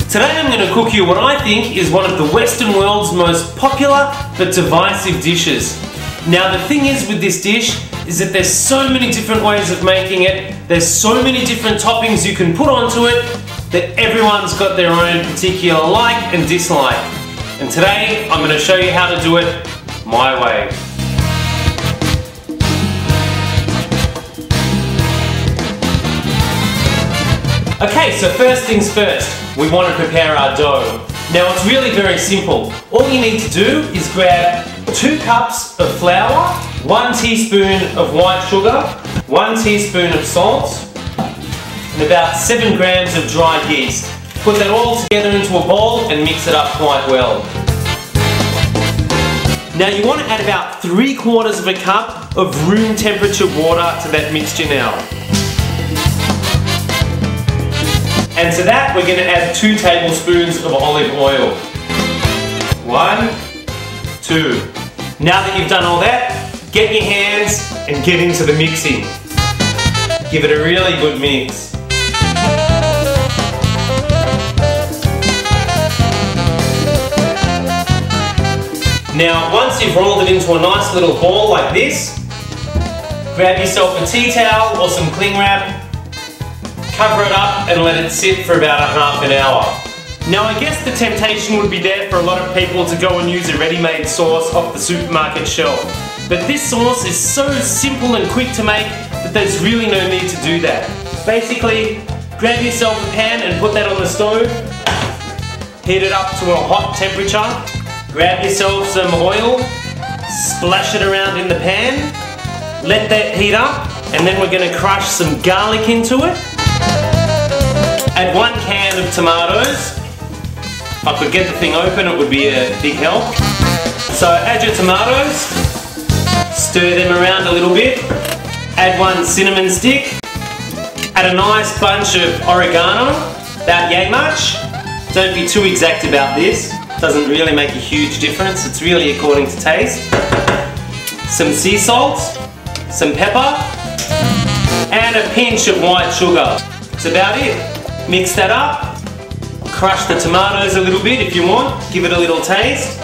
Today I'm going to cook you what I think is one of the Western world's most popular but divisive dishes. Now the thing is with this dish is that there's so many different ways of making it, there's so many different toppings you can put onto it, that everyone's got their own particular like and dislike. And today I'm going to show you how to do it my way. Okay, so first things first, we want to prepare our dough. Now it's really very simple. All you need to do is grab 2 cups of flour, 1 teaspoon of white sugar, 1 teaspoon of salt, and about 7 grams of dry yeast. Put that all together into a bowl and mix it up quite well. Now you want to add about 3/4 of a cup of room temperature water to that mixture now. And to that we're going to add 2 tablespoons of olive oil. 1, 2. Now that you've done all that, get your hands and get into the mixing. Give it a really good mix. Now once you've rolled it into a nice little ball like this, grab yourself a tea towel or some cling wrap, cover it up and let it sit for about ½ an hour. Now I guess the temptation would be there for a lot of people to go and use a ready-made sauce off the supermarket shelf. But this sauce is so simple and quick to make that there's really no need to do that. Basically, grab yourself a pan and put that on the stove, heat it up to a hot temperature, grab yourself some oil, splash it around in the pan, let that heat up, and then we're going to crush some garlic into it. Add 1 can of tomatoes. If I could get the thing open, it would be a big help. So add your tomatoes, stir them around a little bit, add 1 cinnamon stick, add a nice bunch of oregano, about yay much. Don't be too exact about this, it doesn't really make a huge difference, it's really according to taste. Some sea salt, some pepper, and a pinch of white sugar. That's about it. Mix that up, crush the tomatoes a little bit if you want, give it a little taste.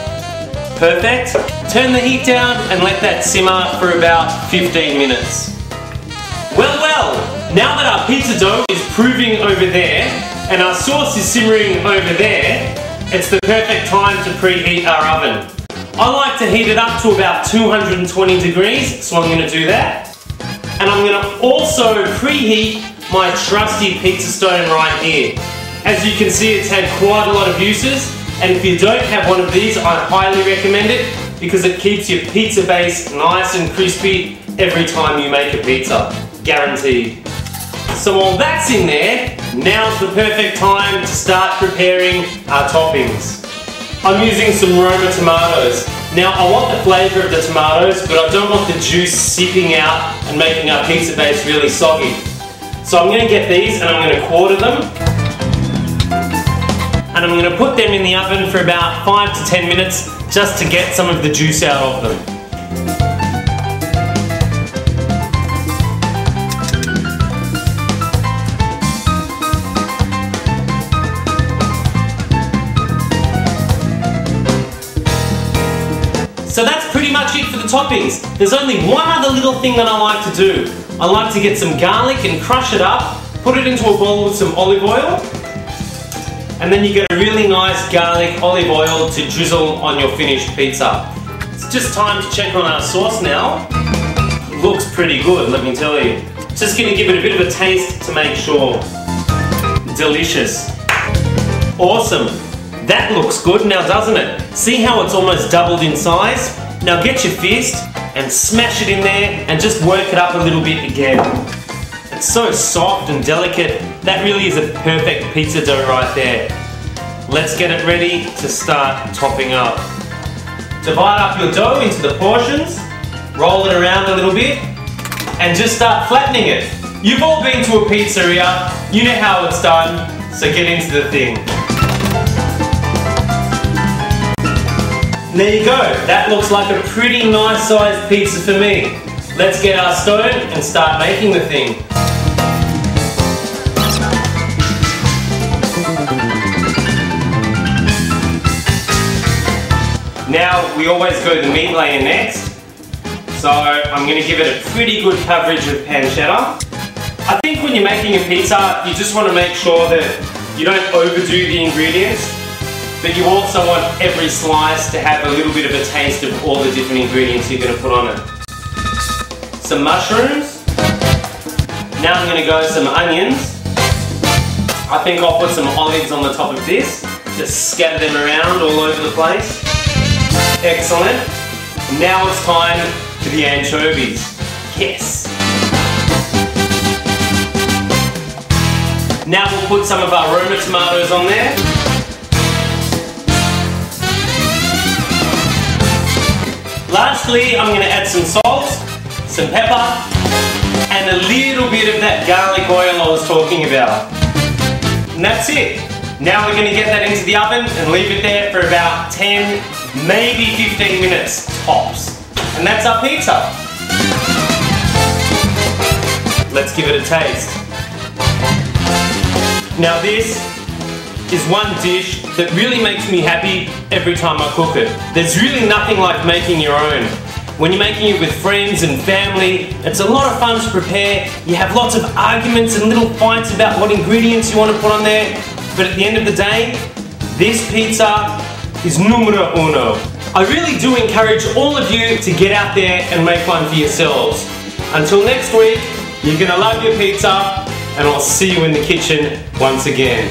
Perfect. Turn the heat down and let that simmer for about 15 minutes. Well, now that our pizza dough is proving over there and our sauce is simmering over there, it's the perfect time to preheat our oven. I like to heat it up to about 220 degrees, so I'm going to do that. And I'm going to also preheat my trusty pizza stone right here. As you can see, it's had quite a lot of uses, and if you don't have one of these, I highly recommend it because it keeps your pizza base nice and crispy every time you make a pizza. Guaranteed. So while that's in there, now's the perfect time to start preparing our toppings. I'm using some Roma tomatoes. Now I want the flavour of the tomatoes, but I don't want the juice seeping out and making our pizza base really soggy. So I'm going to get these and I'm going to quarter them. And I'm going to put them in the oven for about 5 to 10 minutes just to get some of the juice out of them. So that's pretty much it for the toppings. There's only one other little thing that I like to do. I like to get some garlic and crush it up, put it into a bowl with some olive oil, and then you get a really nice garlic olive oil to drizzle on your finished pizza. It's just time to check on our sauce now. It looks pretty good, let me tell you. Just going to give it a bit of a taste to make sure. Delicious. Awesome. That looks good now, doesn't it? See how it's almost doubled in size? Now get your fist and smash it in there and just work it up a little bit again. It's so soft and delicate. That really is a perfect pizza dough right there. Let's get it ready to start topping up. Divide up your dough into the portions, roll it around a little bit, and just start flattening it. You've all been to a pizzeria, you know how it's done, so get into the thing. There you go, that looks like a pretty nice sized pizza for me. Let's get our stone and start making the thing. Now we always go the meat layer next. So I'm going to give it a pretty good coverage of pancetta. I think when you're making a pizza, you just want to make sure that you don't overdo the ingredients, but you also want every slice to have a little bit of a taste of all the different ingredients you're going to put on it. Some mushrooms. Now I'm going to go some onions. I think I'll put some olives on the top of this. Just scatter them around all over the place. Excellent. Now it's time for the anchovies. Yes. Now we'll put some of our Roma tomatoes on there. Lastly, I'm going to add some salt, some pepper, and a little bit of that garlic oil I was talking about. And that's it. Now we're going to get that into the oven and leave it there for about 10, maybe 15 minutes tops. And that's our pizza. Let's give it a taste. Now this is one dish that really makes me happy every time I cook it. There's really nothing like making your own. When you're making it with friends and family, it's a lot of fun to prepare. You have lots of arguments and little fights about what ingredients you want to put on there. But at the end of the day, this pizza is numero uno. I really do encourage all of you to get out there and make one for yourselves. Until next week, you're gonna love your pizza, and I'll see you in the kitchen once again.